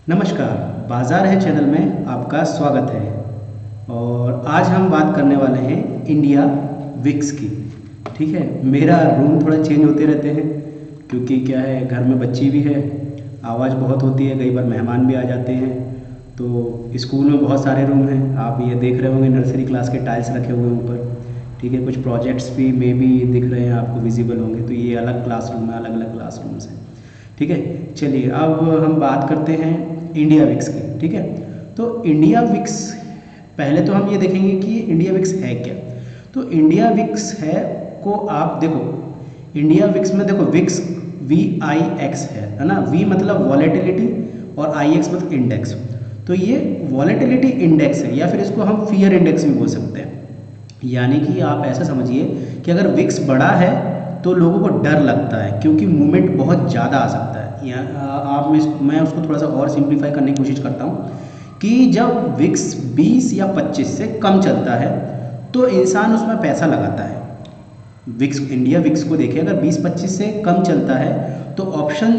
नमस्कार, बाज़ार है चैनल में आपका स्वागत है। और आज हम बात करने वाले हैं इंडिया विक्स की। ठीक है, मेरा रूम थोड़ा चेंज होते रहते हैं क्योंकि क्या है, घर में बच्ची भी है, आवाज़ बहुत होती है, कई बार मेहमान भी आ जाते हैं। तो स्कूल में बहुत सारे रूम हैं, आप ये देख रहे होंगे नर्सरी क्लास के टाइल्स रखे हुए हैं ऊपर। ठीक है, कुछ प्रोजेक्ट्स भी मे भी दिख रहे हैं आपको, विजिबल होंगे। तो ये अलग क्लासरूम है, अलग अलग क्लासरूम्स हैं। ठीक है, चलिए अब हम बात करते हैं इंडिया विक्स की। ठीक है, तो इंडिया विक्स, पहले तो हम ये देखेंगे कि इंडिया विक्स है क्या। तो इंडिया विक्स है को आप देखो, इंडिया विक्स में देखो, विक्स VIX है ना। वी मतलब वॉलेटिलिटी और IX मतलब इंडेक्स। तो ये वॉलेटिलिटी इंडेक्स है, या फिर इसको हम फियर इंडेक्स भी बोल सकते हैं। यानी कि आप ऐसा समझिए कि अगर विक्स बड़ा है तो लोगों को डर लगता है क्योंकि मूवमेंट बहुत ज़्यादा आ सकता है। या आप मैं उसको थोड़ा सा और सिंप्लीफाई करने की कोशिश करता हूँ कि जब विक्स 20 या 25 से कम चलता है तो इंसान उसमें पैसा लगाता है। विक्स, इंडिया विक्स को देखिए, अगर 20-25 से कम चलता है तो ऑप्शन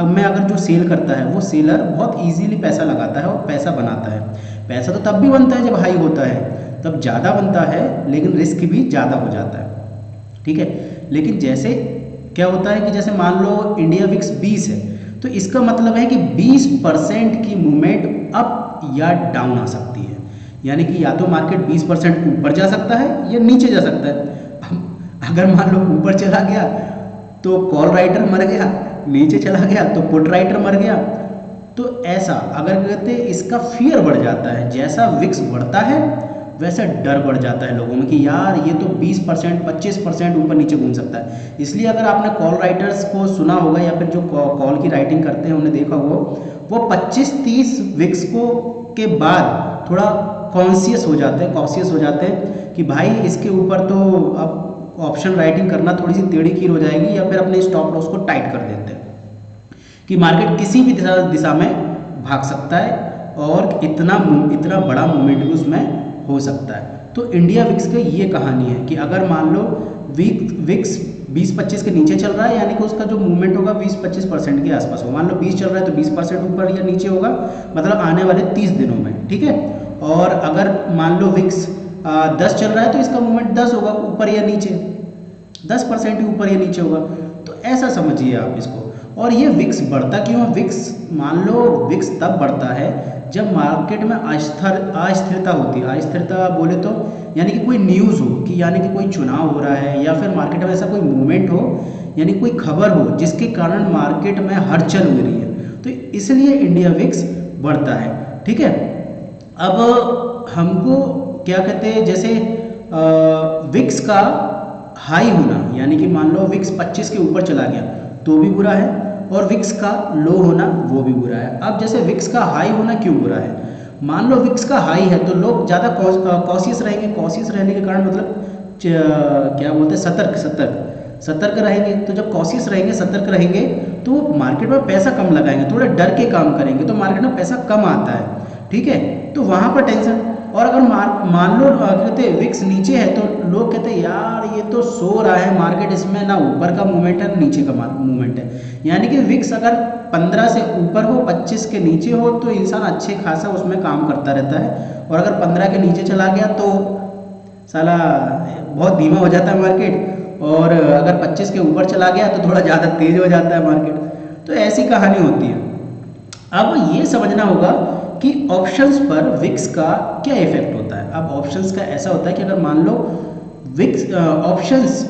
में अगर जो सेल करता है वो सेलर बहुत इजीली पैसा लगाता है और पैसा बनाता है। पैसा तो तब भी बनता है जब हाई होता है, तब ज़्यादा बनता है, लेकिन रिस्क भी ज़्यादा हो जाता है। ठीक है, लेकिन जैसे क्या होता है कि जैसे मान लो इंडिया विक्स 20 है तो इसका मतलब है कि 20% की मूवमेंट अप या डाउन आ सकती है। यानी कि या तो मार्केट 20% ऊपर जा सकता है या नीचे जा सकता है। अगर मान लो ऊपर चला गया तो कॉल राइटर मर गया, नीचे चला गया तो पुट राइटर मर गया। तो ऐसा अगर कहते इसका फियर बढ़ जाता है, जैसा विक्स बढ़ता है वैसा डर बढ़ जाता है लोगों में कि यार ये तो 20% 25% ऊपर नीचे घूम सकता है। इसलिए अगर आपने कॉल राइटर्स को सुना होगा या फिर जो कॉल की राइटिंग करते हैं उन्हें देखा होगा, वो 25-30 विक्स को के बाद थोड़ा कॉन्शियस हो जाते हैं, कॉशियस हो जाते हैं कि भाई इसके ऊपर तो अब ऑप्शन राइटिंग करना थोड़ी सी टेढ़ी खीर हो जाएगी, या फिर अपने स्टॉप लॉस को टाइट कर देते हैं कि मार्केट किसी भी दिशा में भाग सकता है और इतना बड़ा मूवमेंट भी उसमें हो सकता है। तो इंडिया विक्स की ये कहानी है कि अगर मान लो विक्स 20-25 के नीचे चल रहा है, यानी कि उसका जो मूवमेंट होगा 20-25% के आसपास हो। मान लो 20 चल रहा है तो 20% ऊपर या नीचे होगा, मतलब आने वाले 30 दिनों में। ठीक है, और अगर मान लो विक्स 10 चल रहा है तो इसका मूवमेंट 10 होगा, ऊपर या नीचे, 10% ही ऊपर या नीचे होगा। तो ऐसा समझिए आप इसको। और ये विक्स बढ़ता क्यों है? विक्स, मान लो विक्स तब बढ़ता है जब मार्केट में अस्थिरता होती है। अस्थिरता बोले तो यानी कि कोई न्यूज़ हो, कि यानी कि कोई चुनाव हो रहा है, या फिर मार्केट में ऐसा कोई मूवमेंट हो, यानी कोई खबर हो जिसके कारण मार्केट में हलचल हो रही है, तो इसलिए इंडिया विक्स बढ़ता है। ठीक है, अब हमको क्या कहते हैं, जैसे विक्स का हाई होना, यानी कि मान लो विक्स 25 के ऊपर चला गया तो भी बुरा है, और विक्स का लो होना वो भी बुरा है। अब जैसे विक्स का हाई होना क्यों बुरा है? मान लो विक्स का हाई है तो लोग ज़्यादा कॉशियस रहेंगे। कॉशियस रहने के कारण मतलब क्या बोलते हैं, सतर्क रहेंगे। तो जब कॉशियस रहेंगे, सतर्क रहेंगे, तो मार्केट में पैसा कम लगाएंगे, थोड़ा डर के काम करेंगे, तो मार्केट में पैसा कम आता है। ठीक है, तो वहाँ पर टेंशन। और अगर मान लो कहते विक्स नीचे है तो लोग कहते हैं यार ये तो सो रहा है मार्केट, इसमें ना ऊपर का मूवमेंट है ना नीचे का मूवमेंट है। यानी कि विक्स अगर 15 से ऊपर हो, 25 के नीचे हो, तो इंसान अच्छे खासा उसमें काम करता रहता है। और अगर 15 के नीचे चला गया तो साला बहुत धीमा हो जाता है मार्केट, और अगर 25 के ऊपर चला गया तो थोड़ा ज़्यादा तेज हो जाता है मार्केट। तो ऐसी कहानी होती है। अब ये समझना होगा कि ऑप्शंस पर विक्स का क्या इफेक्ट होता है। अब ऑप्शंस का ऐसा होता है कि अगर मान लो विक्स ऑप्शंस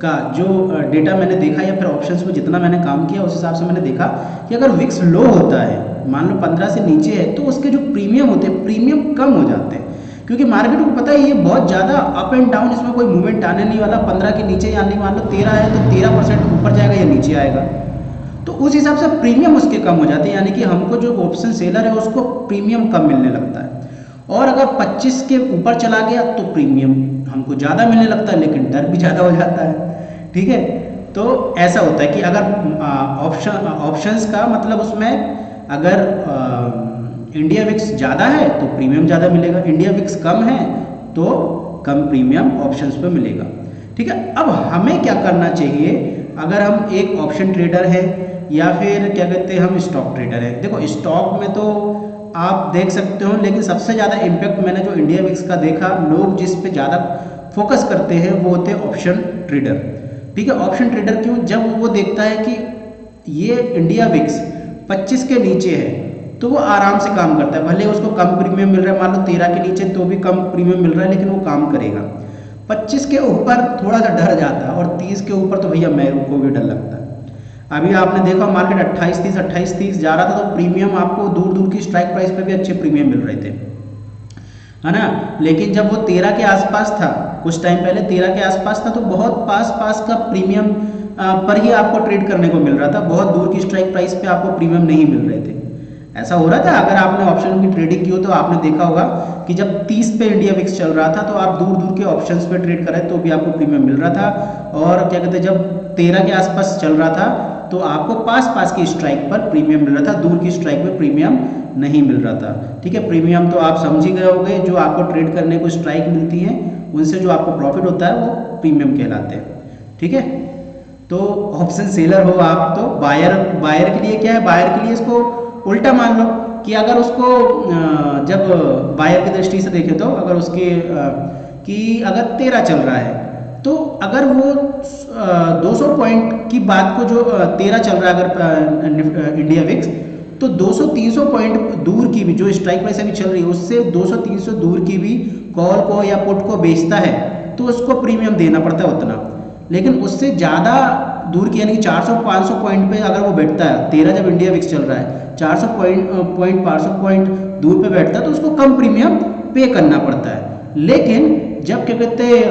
का जो डेटा मैंने देखा, या फिर ऑप्शंस में जितना मैंने काम किया उस हिसाब से मैंने देखा कि अगर विक्स लो होता है, मान लो 15 से नीचे है, तो उसके जो प्रीमियम होते हैं, प्रीमियम कम हो जाते हैं, क्योंकि मार्केट को पता है ये बहुत ज़्यादा अप एंड डाउन, इसमें कोई मूवमेंट आने नहीं वाला। 15 के नीचे, यानी मान लो 13 है तो 13% ऊपर जाएगा या नीचे आएगा, तो उस हिसाब से प्रीमियम उसके कम हो जाते हैं। यानी कि हमको जो ऑप्शन सेलर है उसको प्रीमियम कम मिलने लगता है। और अगर 25 के ऊपर चला गया तो प्रीमियम हमको ज़्यादा मिलने लगता है, लेकिन डर भी ज़्यादा हो जाता है। ठीक है, तो ऐसा होता है कि अगर ऑप्शंस का मतलब उसमें अगर इंडिया विक्स ज़्यादा है तो प्रीमियम ज़्यादा मिलेगा, इंडिया विक्स कम है तो कम प्रीमियम ऑप्शंस पे मिलेगा। ठीक है, अब हमें क्या करना चाहिए अगर हम एक ऑप्शन ट्रेडर हैं या फिर क्या कहते हैं हम स्टॉक ट्रेडर हैं। देखो स्टॉक में तो आप देख सकते हो, लेकिन सबसे ज़्यादा इम्पैक्ट मैंने जो इंडिया विक्स का देखा, लोग जिस पे ज़्यादा फोकस करते हैं वो होते हैं ऑप्शन ट्रेडर। ठीक है, ऑप्शन ट्रेडर क्यों? जब वो देखता है कि ये इंडिया विक्स 25 के नीचे है तो वो आराम से काम करता है, भले उसको कम प्रीमियम मिल रहा है, मान लो 13 के नीचे तो भी कम प्रीमियम मिल रहा है, लेकिन वो काम करेगा। 25 के ऊपर थोड़ा सा डर जाता है, और 30 के ऊपर तो भैया मेरे को भी डर लगता है। अभी आपने देखा मार्केट 28-30 जा रहा था, तो प्रीमियम आपको दूर दूर की स्ट्राइक प्राइस पे भी अच्छे प्रीमियम मिल रहे थे, है ना। लेकिन जब वो 13 के आसपास था, कुछ टाइम पहले 13 के आसपास था, तो बहुत पास का प्रीमियम पर ही आपको ट्रेड करने को मिल रहा था, बहुत दूर की स्ट्राइक प्राइस पे आपको प्रीमियम नहीं मिल रहे थे। ऐसा हो रहा था, अगर आपने ऑप्शन की ट्रेडिंग की हो तो आपने देखा होगा कि जब 30 पे इंडिया विक्स चल रहा था तो आप दूर दूर के ऑप्शंस पे ट्रेड कर रहे तो भी आपको प्रीमियम मिल रहा था, और क्या कहते हैं जब 13 के आसपास चल रहा था तो आपको पास की स्ट्राइक पर प्रीमियम मिल रहा था, दूर की स्ट्राइक में प्रीमियम नहीं मिल रहा था। ठीक है, प्रीमियम तो आप समझ ही गए होंगे, जो आपको ट्रेड करने को स्ट्राइक मिलती है उनसे जो आपको प्रॉफिट होता है वो प्रीमियम कहलाते हैं। ठीक है, तो ऑप्शन सेलर हो आप तो बायर के लिए क्या है, बायर के लिए इसको उल्टा मान लो कि अगर उसको जब बायर की दृष्टि से देखें तो अगर उसके कि अगर 13 चल रहा है तो अगर वो 200 पॉइंट की बात को जो 13 चल रहा है अगर इंडिया विक्स, तो 200-300 पॉइंट दूर की भी जो स्ट्राइक प्राइस अभी चल रही है उससे 200-300 दूर की भी कॉल को या पुट को बेचता है तो उसको प्रीमियम देना पड़ता है उतना। लेकिन उससे ज़्यादा दूर की यानी कि 400-500 पॉइंट पे अगर वो बैठता है, 13 जब इंडिया विक्स चल रहा है 400 पॉइंट 500 पॉइंट दूर पे बैठता है तो उसको कम प्रीमियम पे करना पड़ता है। लेकिन जब क्या कहते हैं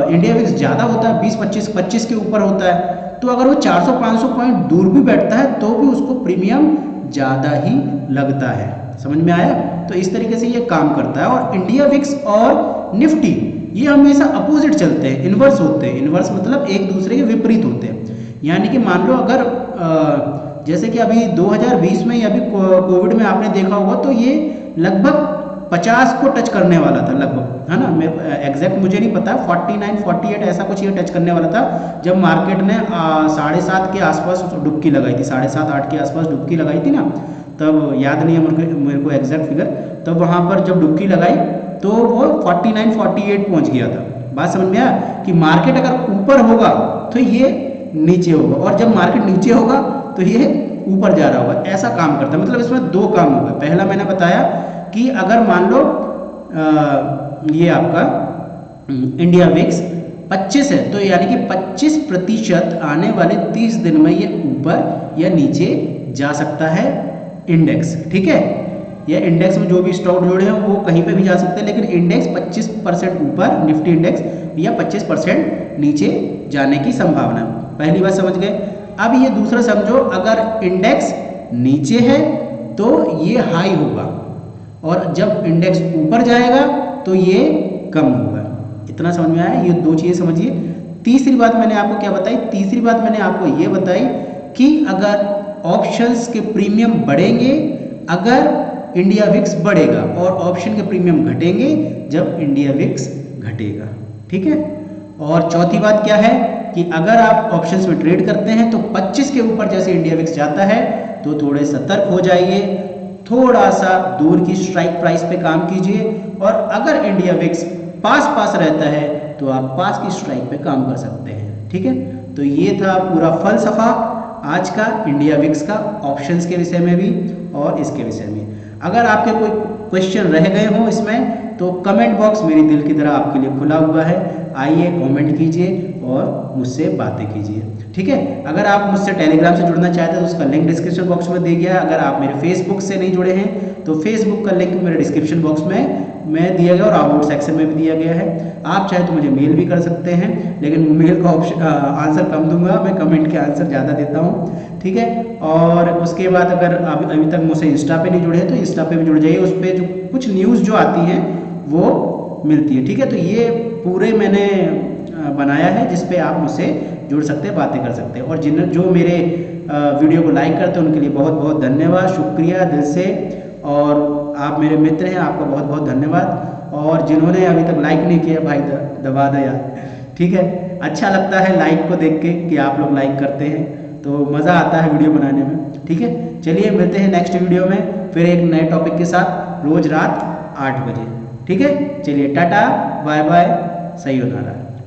इंडिया विक्स ज़्यादा होता है 20-25 के ऊपर होता है, तो अगर वो 400-500 पॉइंट दूर भी बैठता है तो भी उसको प्रीमियम ज़्यादा ही लगता है। समझ में आया? तो इस तरीके से ये काम करता है। और इंडिया विक्स और निफ्टी ये हमेशा अपोजिट चलते हैं, इन्वर्स होते हैं। इन्वर्स मतलब एक दूसरे के विपरीत होते हैं। यानी कि मान लो अगर जैसे कि अभी 2020 में या अभी कोविड में आपने देखा होगा तो ये लगभग 50 को टच करने वाला था लगभग, है ना। मैं एग्जैक्ट मुझे नहीं पता, 49-48 ऐसा कुछ ये टच करने वाला था जब मार्केट ने 7:30 के आसपास डुबकी लगाई थी, 7:30-8 के आसपास डुबकी लगाई थी ना, तब याद नहीं है मेरे को एग्जैक्ट फिगर। तब वहाँ पर जब डुबकी लगाई तो वो 49-48 पहुँच गया था। बात समझ में आया कि मार्केट अगर ऊपर होगा तो ये नीचे होगा, और जब मार्केट नीचे होगा तो ये ऊपर जा रहा होगा। ऐसा काम करता है। मतलब इसमें दो काम होगा। पहला मैंने बताया कि अगर मान लो ये आपका इंडिया विक्स 25 है तो यानी कि 25% आने वाले 30 दिन में ये ऊपर या नीचे जा सकता है इंडेक्स। ठीक है, या इंडेक्स में जो भी स्टॉक जोड़े हैं वो कहीं पे भी जा सकते हैं, लेकिन इंडेक्स 25% ऊपर, निफ्टी इंडेक्स, या 25% नीचे जाने की संभावना। पहली बात समझ गए। अब ये दूसरा समझो, अगर इंडेक्स नीचे है तो ये हाई होगा, और जब इंडेक्स ऊपर जाएगा तो ये कम होगा। इतना समझ में आया? ये दो चीज़ें समझिए। तीसरी बात मैंने आपको क्या बताई? तीसरी बात मैंने आपको ये बताई कि अगर ऑप्शंस के प्रीमियम बढ़ेंगे अगर इंडिया विक्स बढ़ेगा, और ऑप्शन के प्रीमियम घटेंगे जब इंडिया विक्स घटेगा। ठीक है। और चौथी बात क्या है कि अगर आप ऑप्शंस में ट्रेड करते हैं तो 25 के ऊपर जैसे इंडिया विक्स जाता है तो थोड़े सतर्क हो जाइए, थोड़ा सा दूर की स्ट्राइक प्राइस पे काम कीजिए, और अगर इंडिया विक्स पास रहता है तो आप पास की स्ट्राइक पे काम कर सकते हैं। ठीक है, तो ये था पूरा फलसफा आज का इंडिया विक्स का, ऑप्शंस के विषय में भी और इसके विषय में। अगर आपके कोई क्वेश्चन रह गए हों इसमें तो कमेंट बॉक्स मेरी दिल की तरह आपके लिए खुला हुआ है, आइए कमेंट कीजिए और मुझसे बातें कीजिए। ठीक है, अगर आप मुझसे टेलीग्राम से जुड़ना चाहते हैं तो उसका लिंक डिस्क्रिप्शन बॉक्स में दे गया है। अगर आप मेरे फेसबुक से नहीं जुड़े हैं तो फेसबुक का लिंक मेरे डिस्क्रिप्शन बॉक्स में दिया गया और अबाउट सेक्शन में भी दिया गया है। आप चाहे तो मुझे मेल भी कर सकते हैं, लेकिन मेल का ऑप्शन आंसर कम दूंगा, मैं कमेंट के आंसर ज़्यादा देता हूँ। ठीक है, और उसके बाद अगर आप अभी तक मुझसे इंस्टा पे नहीं जुड़े हैं तो इंस्टा पे भी जुड़ जाइए, उस पर जो कुछ न्यूज़ जो आती हैं वो मिलती है। ठीक है, तो ये पूरे मैंने बनाया है जिस पे आप मुझसे जुड़ सकते हैं, बातें कर सकते हैं। और जो मेरे वीडियो को लाइक करते हैं उनके लिए बहुत बहुत धन्यवाद, शुक्रिया दिल से। और आप मेरे मित्र हैं, आपका बहुत बहुत धन्यवाद। और जिन्होंने अभी तक लाइक नहीं किया भाई दबा दो यार। ठीक है, अच्छा लगता है लाइक को देख के कि आप लोग लाइक करते हैं, तो मज़ा आता है वीडियो बनाने में। ठीक है, चलिए मिलते हैं नेक्स्ट वीडियो में फिर एक नए टॉपिक के साथ रोज़ रात 8 बजे। ठीक है, चलिए टाटा बाय बाय, सही होना रहा।